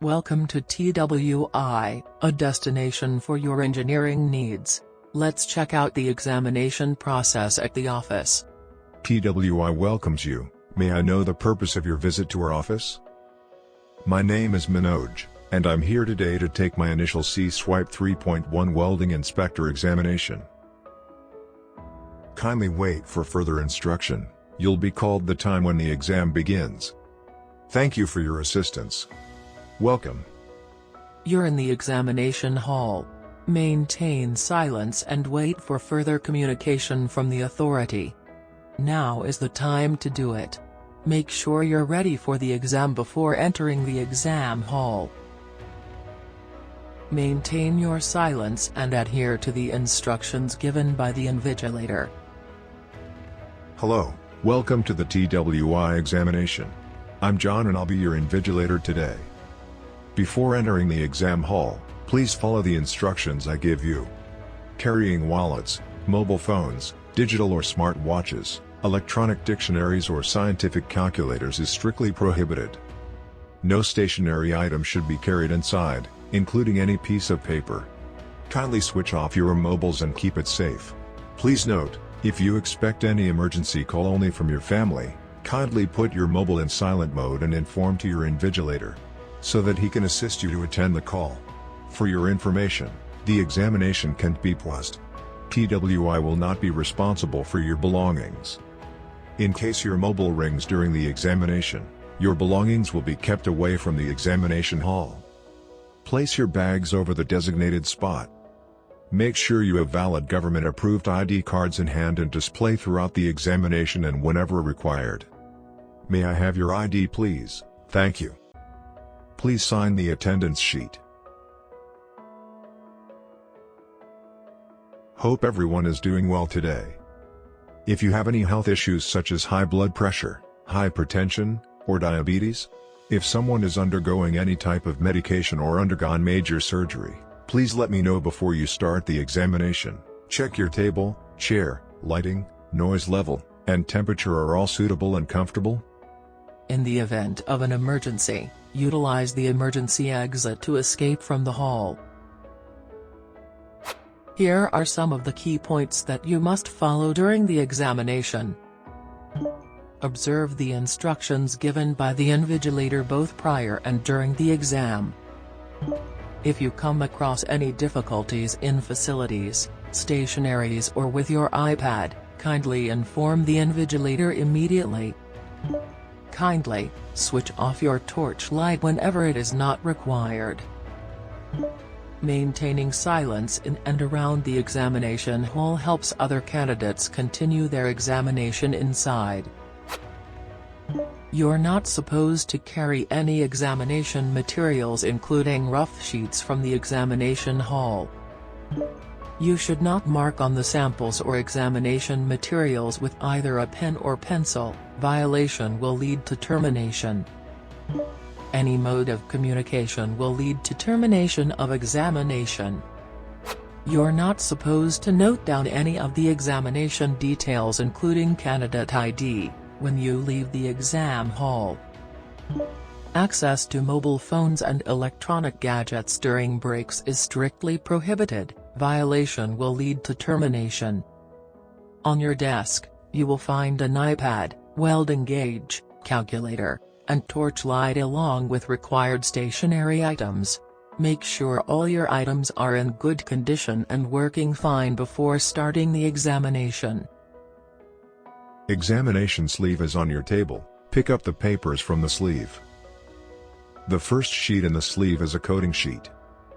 Welcome to TWI, a destination for your engineering needs. Let's check out the examination process at the office. TWI welcomes you. May I know the purpose of your visit to our office? My name is Manoj, and I'm here today to take my initial C-Swipe 3.1 welding inspector examination. Kindly wait for further instruction. You'll be called the time when the exam begins. Thank you for your assistance. Welcome. You're in the examination hall. Maintain silence and wait for further communication from the authority. Now is the time to do it. Make sure you're ready for the exam before entering the exam hall. Maintain your silence and adhere to the instructions given by the invigilator. Hello, welcome to the TWI examination. I'm John and I'll be your invigilator today. Before entering the exam hall, please follow the instructions I give you. Carrying wallets, mobile phones, digital or smart watches, electronic dictionaries or scientific calculators is strictly prohibited. No stationary item should be carried inside, including any piece of paper. Kindly switch off your mobiles and keep it safe. Please note, if you expect any emergency call only from your family, kindly put your mobile in silent mode and inform to your invigilator, so that he can assist you to attend the call. For your information, the examination can't be paused. TWI will not be responsible for your belongings. In case your mobile rings during the examination, your belongings will be kept away from the examination hall. Place your bags over the designated spot. Make sure you have valid government-approved ID cards in hand and display throughout the examination and whenever required. May I have your ID please? Thank you. Please sign the attendance sheet. Hope everyone is doing well today. If you have any health issues such as high blood pressure, hypertension, or diabetes, if someone is undergoing any type of medication or undergone major surgery, please let me know before you start the examination. Check your table, chair, lighting, noise level, and temperature are all suitable and comfortable. In the event of an emergency, utilize the emergency exit to escape from the hall. Here are some of the key points that you must follow during the examination. Observe the instructions given by the invigilator both prior and during the exam. If you come across any difficulties in facilities, stationaries or with your iPad, kindly inform the invigilator immediately. Kindly switch off your torch light whenever it is not required. Maintaining silence in and around the examination hall helps other candidates continue their examination inside. You're not supposed to carry any examination materials including rough sheets from the examination hall. You should not mark on the samples or examination materials with either a pen or pencil. Violation will lead to termination. Any mode of communication will lead to termination of examination. You're not supposed to note down any of the examination details including candidate ID, when you leave the exam hall. Access to mobile phones and electronic gadgets during breaks is strictly prohibited. Violation will lead to termination. On your desk, you will find an iPad, welding gauge, calculator, and torch light along with required stationary items. Make sure all your items are in good condition and working fine before starting the examination. Examination sleeve is on your table. Pick up the papers from the sleeve. The first sheet in the sleeve is a coding sheet.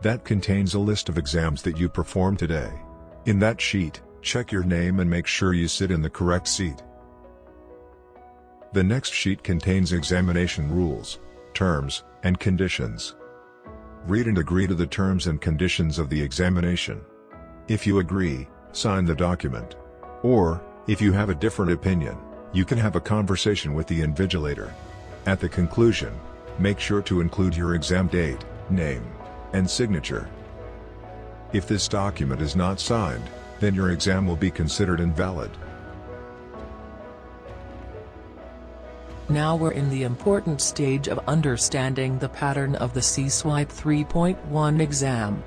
That contains a list of exams that you performed today. In that sheet, check your name and make sure you sit in the correct seat. The next sheet contains examination rules, terms, and conditions. Read and agree to the terms and conditions of the examination. If you agree, sign the document. Or, if you have a different opinion, you can have a conversation with the invigilator. At the conclusion, make sure to include your exam date, name, and signature. If this document is not signed, then your exam will be considered invalid. Now we're in the important stage of understanding the pattern of the CSwipe 3.1 exam.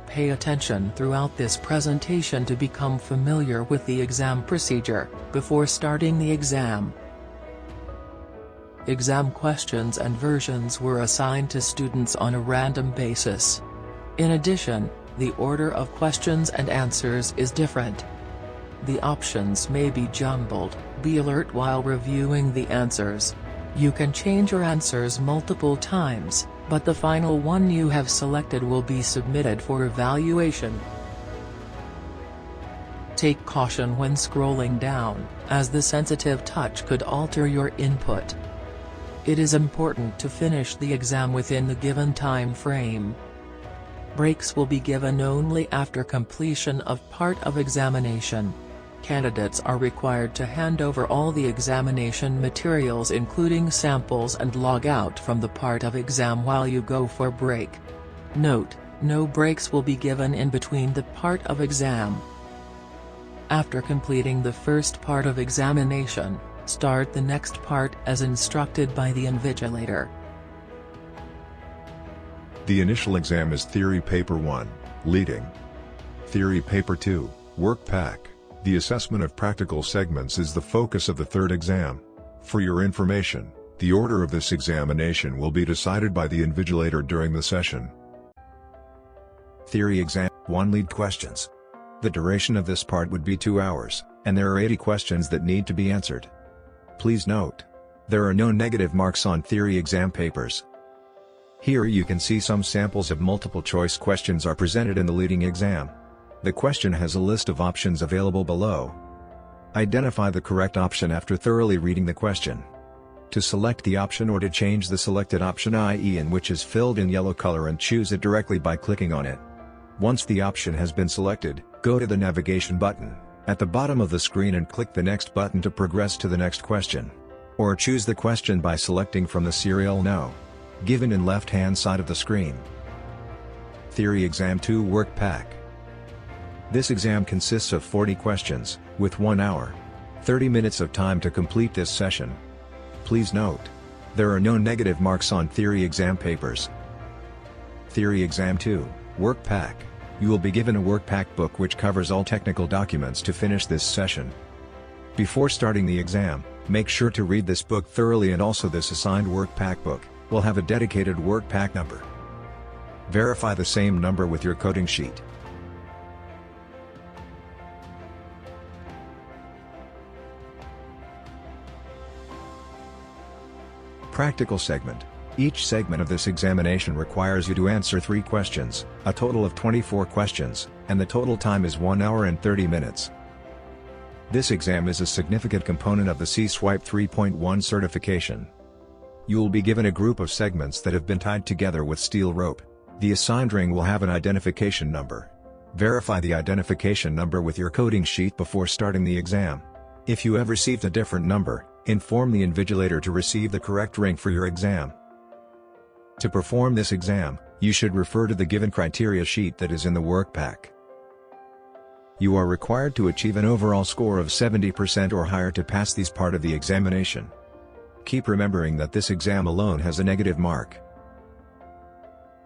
Pay attention throughout this presentation to become familiar with the exam procedure, before starting the exam. Exam questions and versions were assigned to students on a random basis. In addition, the order of questions and answers is different. The options may be jumbled. Be alert while reviewing the answers. You can change your answers multiple times, but the final one you have selected will be submitted for evaluation. Take caution when scrolling down, as the sensitive touch could alter your input. It is important to finish the exam within the given time frame. Breaks will be given only after completion of part of examination. Candidates are required to hand over all the examination materials including samples and log out from the part of exam while you go for break. Note, no breaks will be given in between the part of exam. After completing the first part of examination, start the next part as instructed by the invigilator. The initial exam is Theory Paper 1, Leading. Theory Paper 2, Work Pack. The assessment of practical segments is the focus of the third exam. For your information, the order of this examination will be decided by the invigilator during the session. Theory Exam 1 Lead Questions. The duration of this part would be 2 hours, and there are 80 questions that need to be answered. Please note, there are no negative marks on theory exam papers. Here you can see some samples of multiple choice questions are presented in the leading exam. The question has a list of options available below. Identify the correct option after thoroughly reading the question. To select the option or to change the selected option, i.e. in which is filled in yellow color, and choose it directly by clicking on it. Once the option has been selected, go to the navigation button at the bottom of the screen and click the next button to progress to the next question. Or choose the question by selecting from the serial No. given in left-hand side of the screen. Theory Exam 2 Work Pack. This exam consists of 40 questions, with 1 hour, 30 minutes of time to complete this session. Please note, there are no negative marks on theory exam papers. Theory Exam 2, Work Pack. You will be given a work pack book which covers all technical documents to finish this session. Before starting the exam, make sure to read this book thoroughly, and also this assigned work pack book will have a dedicated work pack number. Verify the same number with your coding sheet. Practical segment. Each segment of this examination requires you to answer 3 questions, a total of 24 questions, and the total time is 1 hour and 30 minutes. This exam is a significant component of the CSwipe 3.1 certification. You will be given a group of segments that have been tied together with steel rope. The assigned ring will have an identification number. Verify the identification number with your coding sheet before starting the exam. If you have received a different number, inform the invigilator to receive the correct ring for your exam. To perform this exam, you should refer to the given criteria sheet that is in the work pack. You are required to achieve an overall score of 70% or higher to pass this part of the examination. Keep remembering that this exam alone has a negative mark.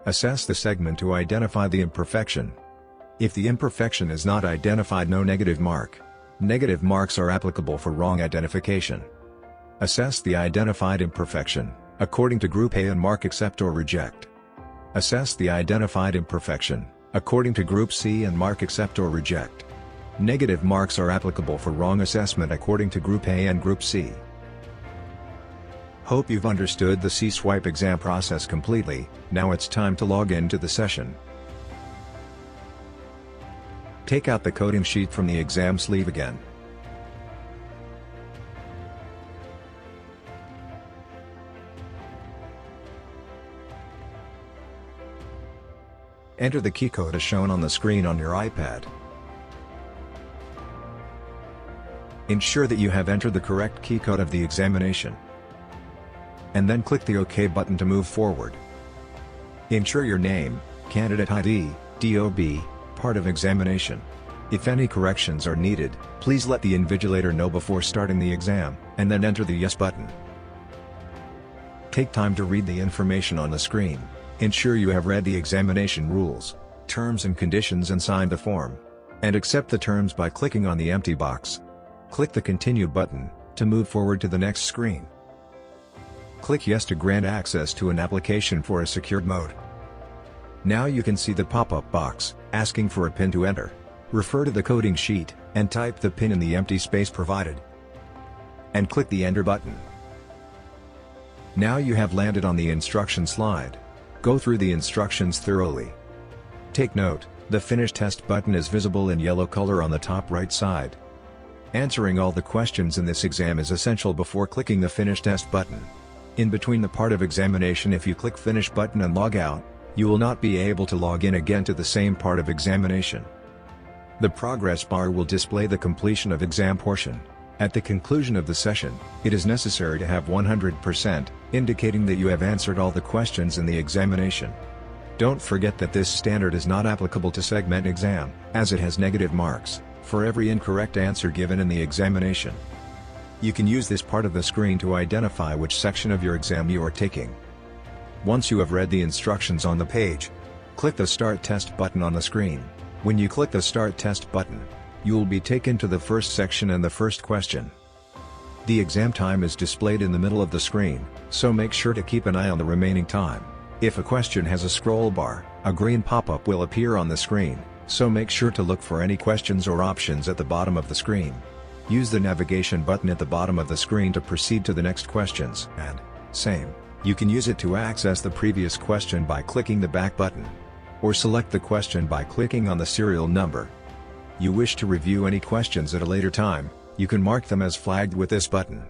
Assess the segment to identify the imperfection. If the imperfection is not identified, no negative mark. Negative marks are applicable for wrong identification. Assess the identified imperfection, according to Group A, and mark accept or reject. Assess the identified imperfection, according to Group C, and mark accept or reject. Negative marks are applicable for wrong assessment according to Group A and Group C. Hope you've understood the CSwipe exam process completely. Now it's time to log into the session. Take out the coding sheet from the exam sleeve again. Enter the key code as shown on the screen on your iPad. Ensure that you have entered the correct key code of the examination. And then click the OK button to move forward. Ensure your name, candidate ID, DOB, part of examination. If any corrections are needed, please let the invigilator know before starting the exam, and then enter the Yes button. Take time to read the information on the screen. Ensure you have read the examination rules, terms and conditions and signed the form. And accept the terms by clicking on the empty box. Click the Continue button to move forward to the next screen. Click Yes to grant access to an application for a secured mode. Now you can see the pop-up box asking for a PIN to enter. Refer to the coding sheet and type the PIN in the empty space provided. And click the Enter button. Now you have landed on the instruction slide. Go through the instructions thoroughly. Take note, the Finish Test button is visible in yellow color on the top right side. Answering all the questions in this exam is essential before clicking the Finish Test button. In between the part of examination, if you click Finish button and log out, you will not be able to log in again to the same part of examination. The progress bar will display the completion of exam portion. At the conclusion of the session, it is necessary to have 100%, indicating that you have answered all the questions in the examination. Don't forget that this standard is not applicable to segment exam, as it has negative marks for every incorrect answer given in the examination. You can use this part of the screen to identify which section of your exam you are taking. Once you have read the instructions on the page, click the Start Test button on the screen. When you click the Start Test button, you will be taken to the first section and the first question. The exam time is displayed in the middle of the screen, so make sure to keep an eye on the remaining time. If a question has a scroll bar, a green pop-up will appear on the screen, so make sure to look for any questions or options at the bottom of the screen. Use the navigation button at the bottom of the screen to proceed to the next questions, and, same, you can use it to access the previous question by clicking the back button. Or select the question by clicking on the serial number. You wish to review any questions at a later time, you can mark them as flagged with this button.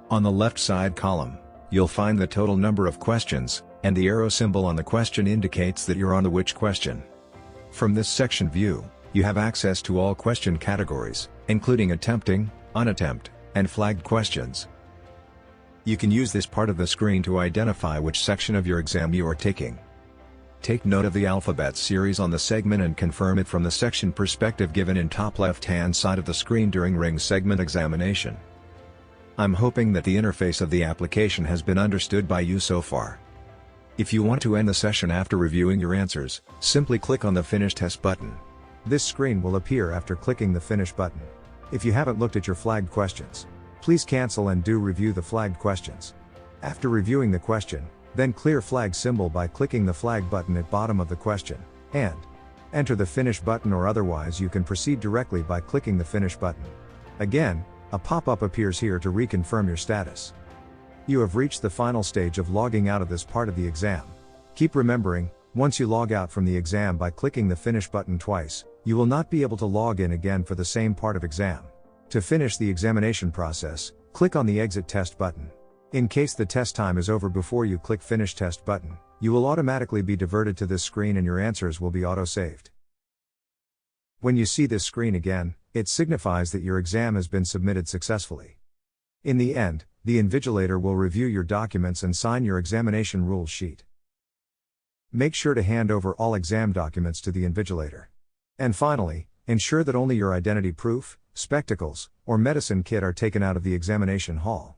On the left side column, you'll find the total number of questions, and the arrow symbol on the question indicates that you're on the which question. From this section view, you have access to all question categories, including attempting, unattempt, and flagged questions. You can use this part of the screen to identify which section of your exam you are taking. Take note of the alphabet series on the segment and confirm it from the section perspective given in top left-hand side of the screen during ring segment examination. I'm hoping that the interface of the application has been understood by you so far. If you want to end the session after reviewing your answers, simply click on the Finish Test button. This screen will appear after clicking the Finish button. If you haven't looked at your flagged questions, please cancel and do review the flagged questions. After reviewing the question, then clear flag symbol by clicking the flag button at bottom of the question, and enter the Finish button, or otherwise you can proceed directly by clicking the Finish button. Again, a pop-up appears here to reconfirm your status. You have reached the final stage of logging out of this part of the exam. Keep remembering, once you log out from the exam by clicking the Finish button twice, you will not be able to log in again for the same part of exam. To finish the examination process, click on the Exit Test button. In case the test time is over before you click Finish Test button, you will automatically be diverted to this screen and your answers will be auto-saved. When you see this screen again, it signifies that your exam has been submitted successfully. In the end, the invigilator will review your documents and sign your examination rules sheet. Make sure to hand over all exam documents to the invigilator. And finally, ensure that only your identity proof, spectacles, or medicine kit are taken out of the examination hall.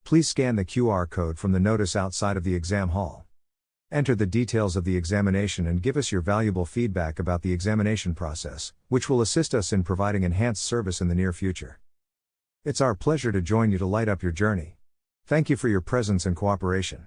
Please scan the QR code from the notice outside of the exam hall. Enter the details of the examination and give us your valuable feedback about the examination process, which will assist us in providing enhanced service in the near future. It's our pleasure to join you to light up your journey. Thank you for your presence and cooperation.